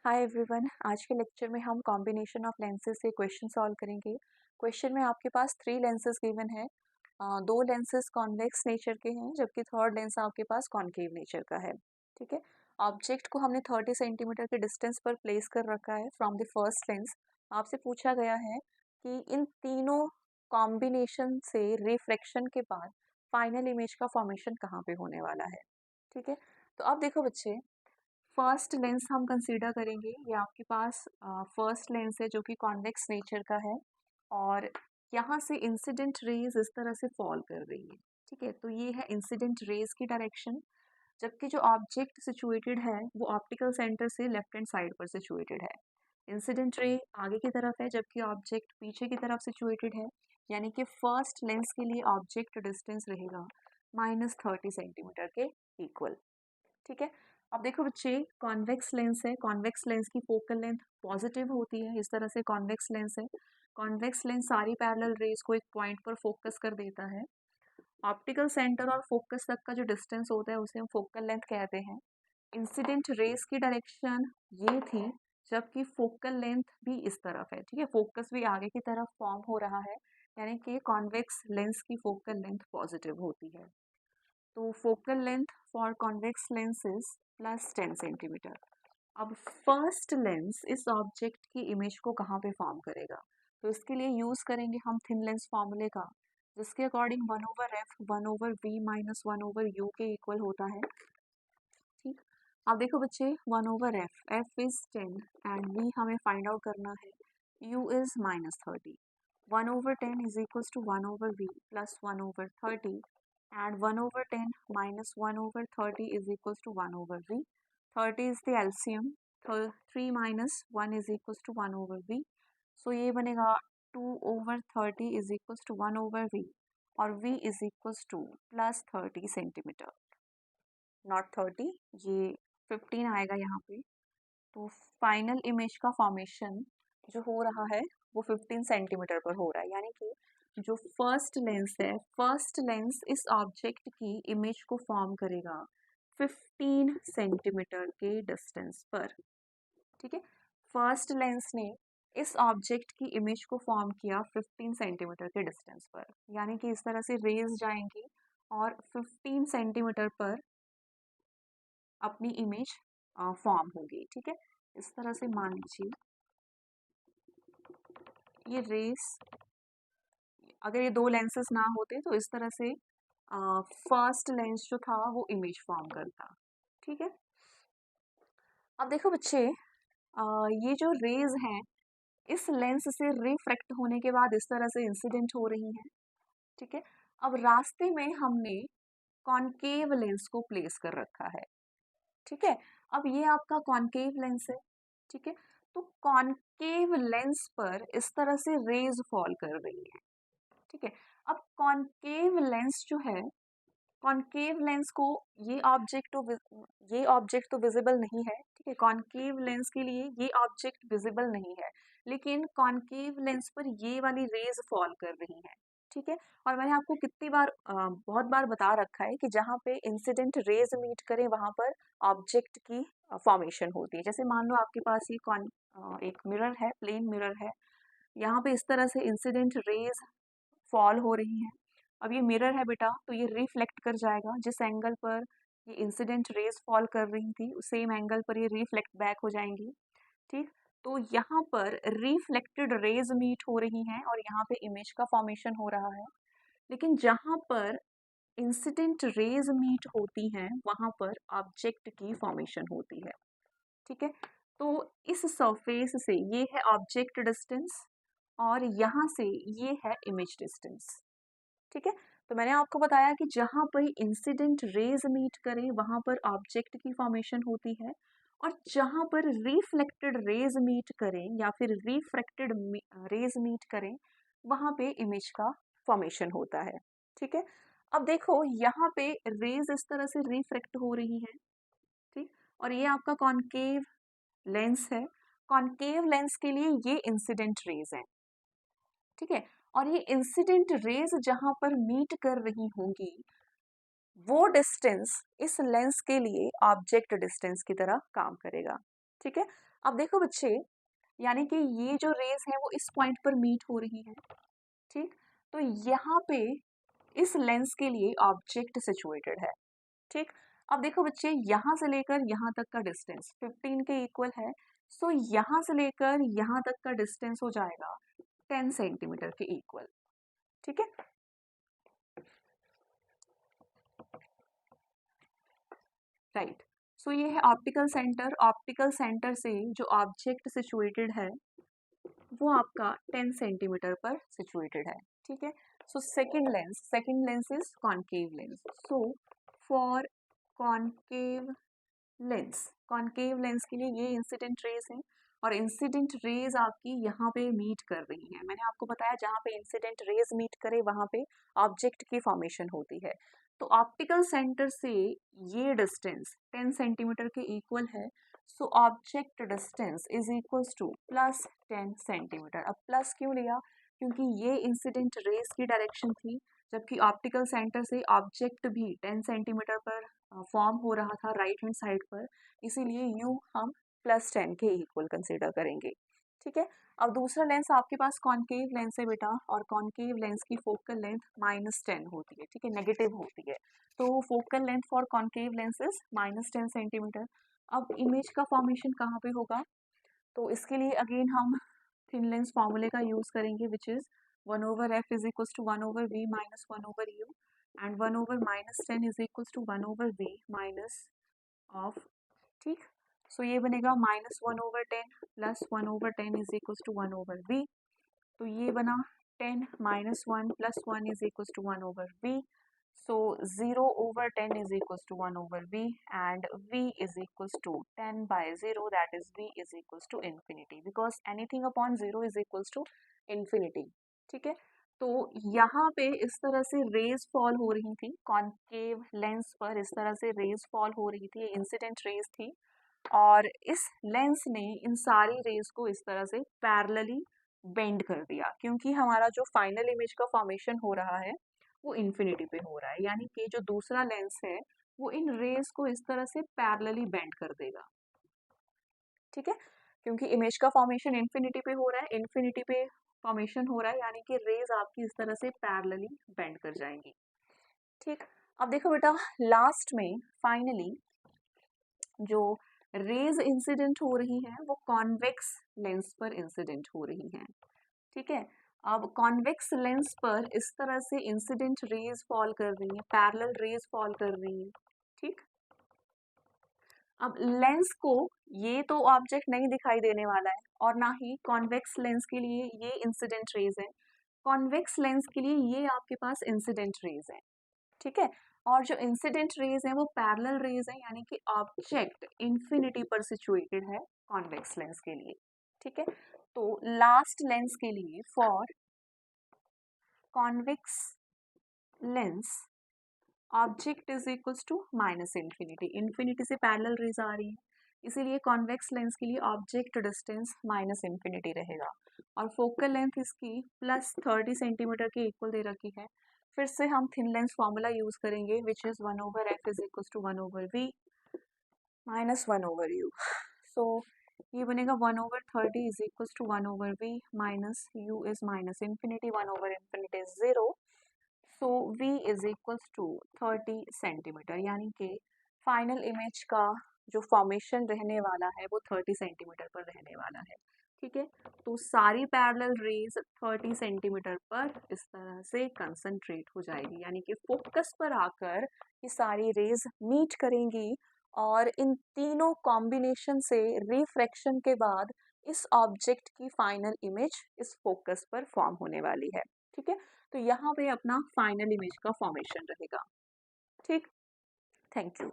Hi everyone, आज के lecture में हम कॉम्बिनेशन ऑफ लेंसेज से क्वेश्चन सॉल्व करेंगे। क्वेश्चन में आपके पास 3 लेंसेज गिवन है। 2 लेंसेज कॉन्वेक्स नेचर के हैं जबकि थर्ड लेंस आपके पास कॉन्केव नेचर का है। ठीक है। ऑब्जेक्ट को हमने 30 सेंटीमीटर के डिस्टेंस पर प्लेस कर रखा है फ्रॉम द फर्स्ट लेंस। आपसे पूछा गया है कि इन तीनों कॉम्बिनेशन से रिफ्लेक्शन के बाद फाइनल इमेज का फॉर्मेशन कहाँ पे होने वाला है। ठीक है। तो अब देखो बच्चे, फर्स्ट लेंस हम कंसीडर करेंगे। ये आपके पास फर्स्ट लेंस है जो कि कॉन्वेक्स नेचर का है और यहाँ से इंसिडेंट रेज इस तरह से फॉल कर रही है। ठीक है, तो ये है इंसिडेंट रेज की डायरेक्शन। जबकि जो ऑब्जेक्ट सिचुएटेड है वो ऑप्टिकल सेंटर से लेफ्ट हैंड साइड पर सिचुएटेड है। इंसिडेंट रे आगे की तरफ है जबकि ऑब्जेक्ट पीछे की तरफ सिचुएटेड है। यानी कि फर्स्ट लेंस के लिए ऑब्जेक्ट डिस्टेंस रहेगा -30 सेंटीमीटर के इक्वल। ठीक है। अब देखो बच्चे, कॉन्वेक्स लेंस है। कॉन्वेक्स लेंस की फोकल लेंथ पॉजिटिव होती है। इस तरह से कॉन्वेक्स लेंस है। कॉन्वेक्स लेंस सारी पैरेलल रेज को एक पॉइंट पर फोकस कर देता है। ऑप्टिकल सेंटर और फोकस तक का जो डिस्टेंस होता है उसे हम फोकल लेंथ कहते हैं। इंसिडेंट रेज की डायरेक्शन ये थी जबकि फोकल लेंथ भी इस तरफ है। ठीक है, फोकस भी आगे की तरफ फॉर्म हो रहा है, यानी कि कॉन्वेक्स लेंस की फोकल लेंथ पॉजिटिव होती है। तो focal length for convex lens is +10 centimetre. अब फर्स्ट लेंस इस ऑब्जेक्ट की इमेज को कहाँ पे फॉर्म करेगा, तो इसके लिए यूज करेंगे हम थिन लेंस फॉर्मूले का, जिसके according 1/f 1/v minus 1/u के इक्वल होता है। ठीक। अब देखो बच्चे, 1/f, f is 10 and v हमें फाइंड आउट करना है, u is -30। 1/10 is equals to 1/v plus 1/30 and 1/10 minus 1/30 is equals to 1/v. 30 is the LCM. 3 minus 1 is equals to 1/v. So ये बनेगा 2/30 is equals to 1/v और v is equals to +30 centimetre, not 30, ये 15 आएगा यहाँ पे। तो final image का formation जो हो रहा है वो 15 सेंटीमीटर पर हो रहा है। यानी कि जो फर्स्ट लेंस है, फर्स्ट लेंस इस ऑब्जेक्ट की इमेज को फॉर्म करेगा 15 सेंटीमीटर के डिस्टेंस पर। ठीक है, फर्स्ट लेंस ने इस ऑब्जेक्ट की इमेज को फॉर्म किया 15 सेंटीमीटर के डिस्टेंस पर। यानी कि इस तरह से रेज जाएंगी और 15 सेंटीमीटर पर अपनी इमेज फॉर्म होगी। ठीक है, इस तरह से मान लीजिए ये रेस, अगर ये 2 लेंसेज ना होते तो इस तरह से फर्स्ट लेंस जो था वो इमेज फॉर्म करता। ठीक है। अब देखो बच्चे, ये जो रेज हैं इस लेंस से रिफ्रैक्ट होने के बाद इस तरह से इंसिडेंट हो रही हैं। ठीक है। अब रास्ते में हमने कॉनकेव लेंस को प्लेस कर रखा है। ठीक है, अब ये आपका कॉनकेव लेंस है। ठीक है, तो कॉनकेव लेंस पर इस तरह से रेज फॉल कर रही है। ठीक है, अब कॉनकेव लेंस जो है, कॉनकेव लेंस को ये ऑब्जेक्ट तो विजिबल नहीं है। ठीक है, कॉनकेव लेंस के लिए ये ऑब्जेक्ट विजिबल नहीं है, लेकिन कॉनकेव लेंस पर ये वाली रेज फॉल कर रही है। ठीक है, और मैंने आपको कितनी बार बहुत बार बता रखा है कि जहाँ पे इंसिडेंट रेज मीट करें वहां पर ऑब्जेक्ट की फॉर्मेशन होती है। जैसे मान लो आपके पास ये एक मिरर है, प्लेन मिरर है। यहाँ पे इस तरह से इंसिडेंट रेज फॉल हो रही हैं। अब ये मिरर है बेटा, तो ये रिफ्लेक्ट कर जाएगा। जिस एंगल पर ये इंसिडेंट रेज फॉल कर रही थी उस सेम एंगल पर ये रिफ्लेक्ट बैक हो जाएंगी। ठीक, तो यहाँ पर रिफ्लेक्टेड रेज मीट हो रही हैं और यहाँ पे इमेज का फॉर्मेशन हो रहा है। लेकिन जहाँ पर इंसिडेंट रेज मीट होती हैं वहाँ पर ऑब्जेक्ट की फॉर्मेशन होती है। ठीक है, तो इस सरफेस से ये है ऑब्जेक्ट डिस्टेंस और यहाँ से ये है इमेज डिस्टेंस। ठीक है, तो मैंने आपको बताया कि जहाँ पर इंसिडेंट रेज मीट करें वहाँ पर ऑब्जेक्ट की फॉर्मेशन होती है, और जहाँ पर रिफ्लेक्टेड रेज मीट करें या फिर रिफ्रैक्टेड रेज मीट करें वहाँ पे इमेज का फॉर्मेशन होता है। ठीक है, अब देखो यहाँ पे रेज इस तरह से रिफ्रैक्ट हो रही है। ठीक, और ये आपका कॉनकेव लेंस है। कॉनकेव लेंस के लिए ये इंसिडेंट रेज है। ठीक है, और ये इंसिडेंट रेज जहां पर मीट कर रही होंगी वो डिस्टेंस इस लेंस के लिए ऑब्जेक्ट डिस्टेंस की तरह काम करेगा। ठीक है। अब देखो बच्चे, यानी कि ये जो रेज है वो इस पॉइंट पर मीट हो रही है, ठीक। तो यहाँ पे इस लेंस के लिए ऑब्जेक्ट सिचुएटेड है, ठीक। अब देखो बच्चे, यहाँ से लेकर यहाँ तक का डिस्टेंस 15 के इक्वल है। सो यहाँ से लेकर यहाँ तक का डिस्टेंस हो जाएगा 10 सेंटीमीटर के इक्वल, ठीक है। राइट। सो ये है ऑप्टिकल सेंटर। ऑप्टिकल सेंटर से जो ऑब्जेक्ट सिचुएटेड है वो आपका 10 सेंटीमीटर पर सिचुएटेड है, ठीक है। So second lens is concave lens. So for concave concave lens के लिए ये इंसिडेंट रेज है, और इंसिडेंट रेज आपकी यहाँ पे मीट कर रही है। मैंने आपको बताया जहाँ पे इंसिडेंट रेज मीट करे वहाँ पे ऑब्जेक्ट की फॉर्मेशन होती है। तो ऑप्टिकल सेंटर से ये डिस्टेंस 10 सेंटीमीटर के इक्वल है। So object distance is equals two plus 10 centimetre. अब प्लस क्यों लिया? क्योंकि ये इंसिडेंट रेज की डायरेक्शन थी, जबकि ऑप्टिकल सेंटर से ऑब्जेक्ट भी 10 सेंटीमीटर पर फॉर्म हो रहा था राइट हैंड साइड पर, इसीलिए यू हम +10 के इक्वल कंसिडर करेंगे, ठीक है। अब दूसरा लेंस आपके पास कॉन्केव लेंस है बेटा, और कॉन्केव लेंस की फोकल लेंथ -10 होती है, ठीक है, नेगेटिव होती है। तो focal length for concave lens is -10 centimetre. अब इमेज का फॉर्मेशन कहाँ पे होगा? तो इसके लिए अगेन हम थिन लेंस फॉर्मूले का यूज करेंगे, which is 1/f is equals to 1/v minus 1/u, and 1/-10 is equals to 1/v minus of, ठीक। सो ये बनेगा -1/10 plus 1/10 is equals to 1/v। तो ये बना 10 minus 1 plus 1 is equals to 1/v। So 0/10 is equals to 1/v, and v is equals to 10 by 0, that is v is equals to infinity, because anything upon 0 is equals to infinity, ठीक है। तो यहाँ पे इस तरह से raise fall हो रही थी कॉन्केव लेंस पर, इस तरह से रेज फॉल हो रही थी, इंसिडेंट रेज थी, और इस लेंस ने इन सारी रेज को इस तरह से पैरेलली बेंड कर दिया, क्योंकि हमारा जो फाइनल इमेज का फॉर्मेशन हो रहा है वो इन्फिनिटी पे हो रहा है, यानी कि जो दूसरा लेंस है वो इन रेज को इस तरह से पैरेलली बेंड कर देगा, ठीक है। क्योंकि इमेज का फॉर्मेशन इन्फिनिटी पे हो रहा है, इन्फिनिटी पे फॉर्मेशन हो रहा है, यानी कि रेज आपकी इस तरह से पैरेलली बेंड कर जाएंगी, ठीक। अब देखो बेटा, लास्ट में फाइनली जो रेज इंसिडेंट हो रही है वो कॉन्वेक्स लेंस पर इंसिडेंट हो रही है, ठीक है। अब कॉन्वेक्स लेंस पर इस तरह से इंसिडेंट रेज फॉल कर रही है, पैरेलल रेज फॉल कर रही है, ठीक। अब लेंस को ये तो ऑब्जेक्ट नहीं दिखाई देने वाला है, और ना ही कॉन्वेक्स लेंस के लिए ये इंसिडेंट रेज है। कॉन्वेक्स लेंस के लिए ये आपके पास इंसिडेंट रेज है, ठीक है। और जो इंसिडेंट रेज है वो पैरेलल रेज है, यानी कि ऑब्जेक्ट इंफिनिटी पर सिचुएटेड है कॉन्वेक्स लेंस के लिए, ठीक है। तो लास्ट लेंस के लिए for convex lens object is equals to minus infinity, infinity से पैरेलल रेज आ रही है, इसीलिए कॉन्वेक्स लेंस के लिए ऑब्जेक्ट डिस्टेंस माइनस इन्फिनिटी रहेगा, और फोकल लेंथ इसकी +30 सेंटीमीटर के इक्वल दे रखी है। फिर से हम थिन लेंस फॉर्मूला यूज करेंगे, which is 1/f is equals to 1/v minus 1/u। So ये बनेगा 1/30 is equals to 1/v minus u is minus infinity, 1/infinity is 0। So v is equals to 30 centimetre, यानी कि final image का जो formation रहने वाला है वो 30 सेंटीमीटर पर रहने वाला है, ठीक है। तो सारी पैरेलल रेज 30 सेंटीमीटर पर इस तरह से कंसंट्रेट हो जाएगी, यानी कि फोकस पर आकर ये सारी रेज मीट करेंगी, और इन तीनों कॉम्बिनेशन से रिफ्रैक्शन के बाद इस ऑब्जेक्ट की फाइनल इमेज इस फोकस पर फॉर्म होने वाली है, ठीक है। तो यहाँ पे अपना फाइनल इमेज का फॉर्मेशन रहेगा, ठीक। Thank you.